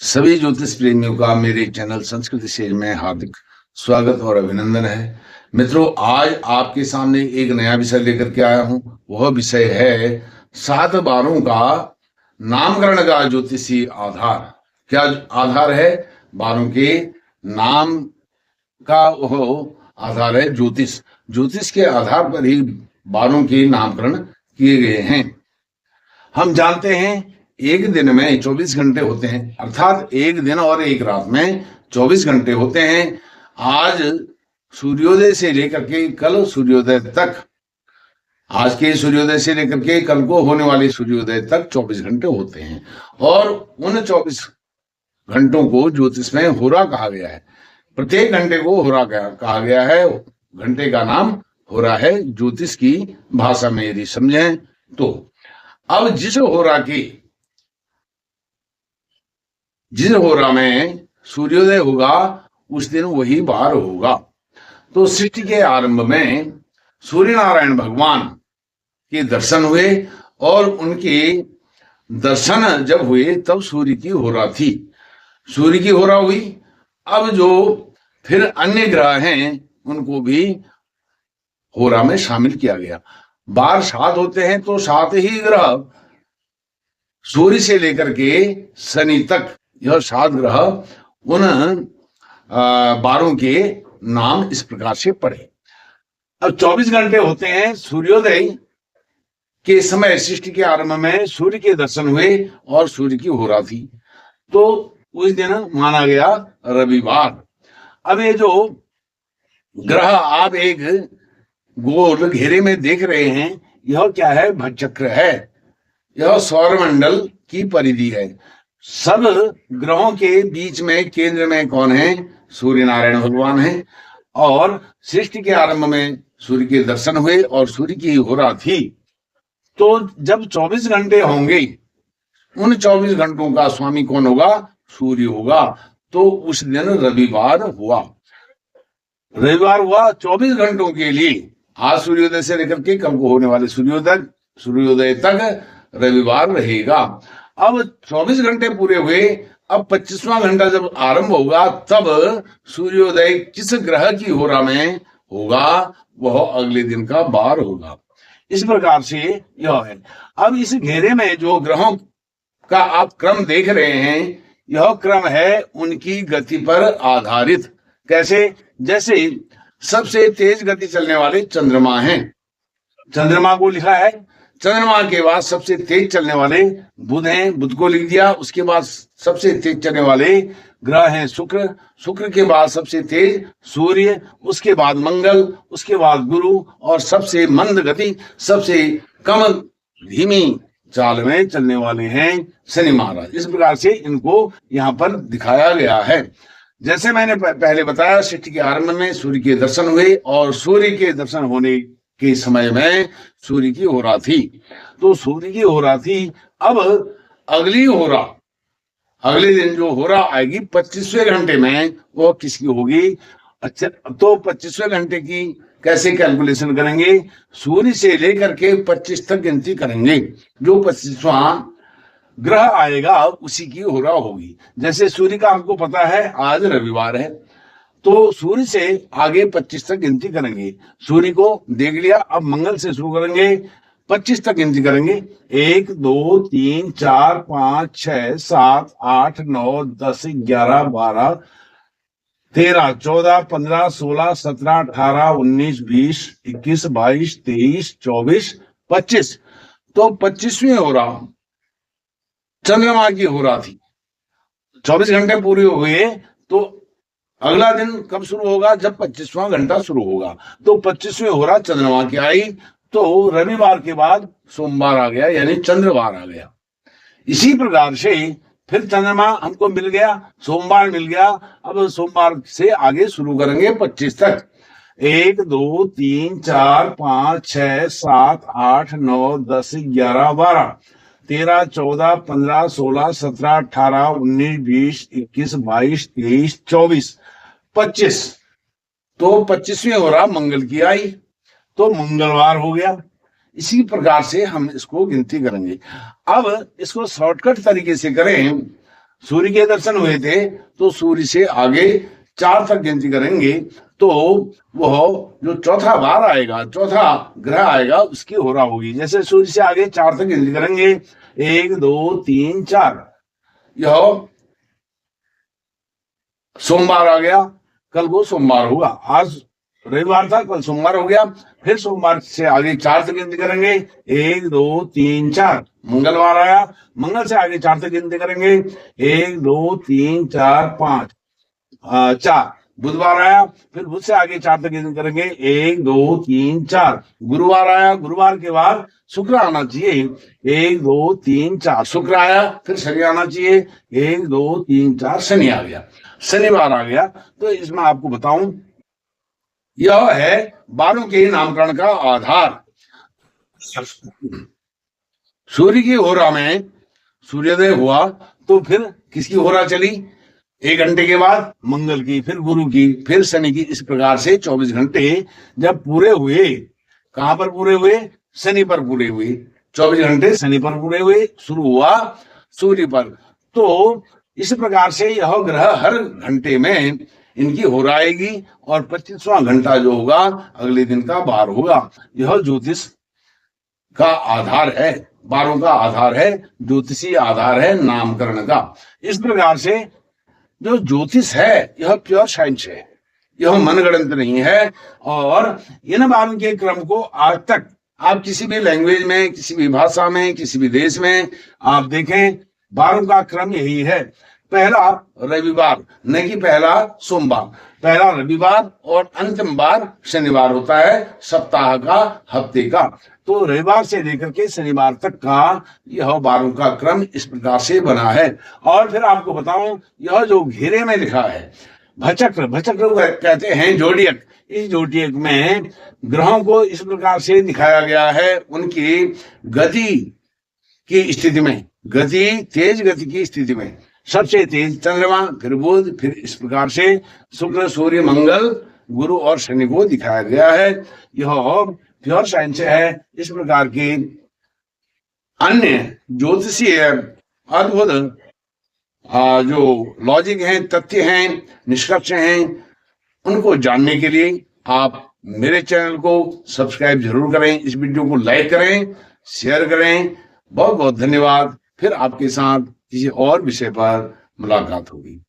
सभी ज्योतिष प्रेमियों का मेरे चैनल संस्कृति सेज में हार्दिक स्वागत और अभिनंदन है। मित्रों, आज आपके सामने एक नया विषय लेकर के आया हूं। वह विषय है 7 बारों का नामकरण का ज्योतिषी आधार। क्या आधार है? बारों के नाम का वह आधार है ज्योतिष। ज्योतिष के आधार पर ही बारों के नामकरण किए गए हैं। हम जानते हैं एक दिन में 24 घंटे होते हैं, अर्थात एक दिन और एक रात में 24 घंटे होते हैं। आज सूर्योदय से लेकर के कल सूर्योदय तक, आज के सूर्योदय से लेकर के कल को होने वाले सूर्योदय तक 24 घंटे होते हैं और उन 24 घंटों को ज्योतिष में होरा कहा गया है। प्रत्येक घंटे को होरा कहा गया है। घंटे का नाम होरा है ज्योतिष की भाषा में, यदि समझें तो। अब जिस होरा में सूर्योदय होगा उस दिन वही बार होगा। तो सृष्टि के आरंभ में सूर्य नारायण भगवान के दर्शन हुए और उनके दर्शन जब हुए तब सूर्य की होरा थी। सूर्य की होरा हुई। अब जो फिर अन्य ग्रह हैं उनको भी होरा में शामिल किया गया। बार 7 होते हैं तो 7 ही ग्रह, सूर्य से लेकर के शनि तक, यह 7 ग्रह, उन बारों के नाम इस प्रकार से पढ़े। अब 24 घंटे होते हैं। सूर्योदय के समय सृष्टि के आरंभ में सूर्य के दर्शन हुए और सूर्य की होरा थी, तो उस दिन माना गया रविवार। अब ये जो ग्रह आप एक गोल घेरे में देख रहे हैं, यह क्या है? भटचक्र है। यह सौरमंडल की परिधि है। सब ग्रहों के बीच में केंद्र में कौन है? सूर्य नारायण भगवान है। और सृष्टि के आरंभ में सूर्य के दर्शन हुए और सूर्य की होरा थी। तो जब 24 घंटे होंगे, उन 24 घंटों का स्वामी कौन होगा? सूर्य होगा। तो उस दिन रविवार हुआ। 24 घंटों के लिए, आज सूर्योदय से लेकर के कल को होने वाले सूर्योदय तक रविवार रहेगा। अब 24 घंटे पूरे हुए। अब 25वां घंटा जब आरंभ होगा तब सूर्योदय किस ग्रह की होरा में होगा, वह अगले दिन का बार होगा। इस प्रकार से यह है। अब इस घेरे में जो ग्रहों का आप क्रम देख रहे हैं, यह क्रम है उनकी गति पर आधारित। कैसे? जैसे सबसे तेज गति चलने वाले चंद्रमा हैं, चंद्रमा को लिखा है। चंद्रमा के बाद सबसे तेज चलने वाले बुध हैं, बुध को लिख दिया। उसके बाद सबसे तेज चलने वाले ग्रह हैं शुक्र, शुक्र के बाद सबसे तेज सूर्य, उसके बाद मंगल, उसके बाद गुरु, और सबसे मंद गति, सबसे कम धीमी चाल में चलने वाले हैं शनि महाराज। इस प्रकार से इनको यहाँ पर दिखाया गया है। जैसे मैंने पहले बताया, सृष्टि के आरंभ में सूर्य के दर्शन हुए और सूर्य के दर्शन होने के समय में सूर्य की होरा थी। तो सूर्य की होरा थी। अब अगली होरा, अगले दिन जो होरा आएगी 25वें घंटे में, वो किसकी होगी? अच्छा, तो 25वें घंटे की कैसे कैलकुलेशन करेंगे? सूर्य से लेकर के 25 तक गिनती करेंगे। जो 25वां ग्रह आएगा उसी की होरा होगी। जैसे सूर्य का आपको पता है आज रविवार है, तो सूर्य से आगे 25 तक गिनती करेंगे। सूर्य को देख लिया। अब मंगल से शुरू करेंगे, 25 तक गिनती करेंगे। 1 2 3 4 5 6 7 8 9 10 11 12 13 14 15 16 17 18 19 20 21 22 23 24 25। तो 25वीं होरा चंद्रमा की होरा थी। 24 घंटे पूरे हुए तो अगला दिन कब शुरू होगा? जब 25वां घंटा शुरू होगा। तो 25वीं होरा चंद्रमा की आई, तो रविवार के बाद सोमवार आ गया, यानी चंद्रवार आ गया। इसी प्रकार से फिर चंद्रमा हमको मिल गया, सोमवार मिल गया। अब सोमवार से आगे शुरू करेंगे 25 तक। 1 2 3 4 5 6 7 8 9 10 11 12 13 14 15 16 17 18 19 20 21 22 23 24 25। तो 25वीं होरा मंगल की आई, तो मंगलवार हो गया। इसी प्रकार से हम इसको गिनती करेंगे। अब इसको शॉर्टकट तरीके से करें सूर्य के दर्शन हुए थे तो सूर्य से आगे 4 तक गिनती करेंगे तो वह जो चौथा बार आएगा, चौथा ग्रह आएगा, उसकी होरा होगी। जैसे सूर्य से आगे 4 तक गिनती करेंगे, 1 2 3 4, यह सोमवार आ गया, कल को सोमवार होगा। आज रविवार था, कल सोमवार हो गया। फिर सोमवार से आगे 4 तक गिनती करेंगे, 1 2 3 4। मंगलवार आया, मंगल से आगे 4 तक गिनती करेंगे, 1 2 3 4 5 4। बुधवार आया, फिर बुध से आगे 4 तक गिनती करेंगे, 1 2 3 4। गुरुवार आया, गुरुवार के बाद शुक्र आना चाहिए, 1 2 3 4। शुक्र आया, फिर शनि आना चाहिए, 1 2 3 4। शनि आ गया, शनिवार आ गया। तो इसमें आपको बताऊं, यह है बारों के नामकरण का आधार। सूर्य की होरा में सूर्योदय हुआ तो फिर किसकी होरा चली? 1 घंटे के बाद मंगल की, फिर गुरु की, फिर शनि की। इस प्रकार से 24 घंटे जब पूरे हुए, कहां पर पूरे हुए? शनि पर पूरे हुए। 24 घंटे शनि पर पूरे हुए, शुरू हुआ सूर्य पर। तो इस प्रकार से यह ग्रह हर घंटे में इनकी होरा आएगी और 25वां घंटा जो होगा अगले दिन का बार होगा। यह ज्योतिष का आधार है, बारों का आधार है, ज्योतिषी आधार है नामकरण का। इस प्रकार से जो ज्योतिष है यह प्योर साइंस है, यह मनगढ़ंत नहीं है। और इन बारों के क्रम को आज तक आप किसी भी लैंग्वेज में, किसी भी भाषा में, किसी भी देश में आप देखें, बारों का क्रम यही है। पहला रविवार, न कि पहला सोमवार, पहला रविवार और अंतिम बार शनिवार होता है सप्ताह का, हफ्ते का। तो रविवार से लेकर के शनिवार तक का यह बारों का क्रम इस प्रकार से बना है। और फिर आपको बताऊं, यह जो घेरे में लिखा है भचक्र, भचक्र कहते हैं जोडियक। इस जोडियक में ग्रहों को इस प्रकार से दिखाया गया है उनकी गति की स्थिति में, गति, तेज गति की स्थिति में। सबसे तेज चंद्रमा, फिर बुध, फिर इस प्रकार से शुक्र, सूर्य, मंगल, गुरु और शनि को दिखाया गया है। यह प्योर साइंस है। इस प्रकार के अन्य ज्योतिषीय अद्भुत जो लॉजिक हैं, तथ्य हैं, निष्कर्ष हैं, उनको जानने के लिए आप मेरे चैनल को सब्सक्राइब जरूर करें, इस वीडियो को लाइक करें, शेयर करें। बहुत बहुत धन्यवाद। फिर आपके साथ किसी और विषय पर मुलाकात होगी।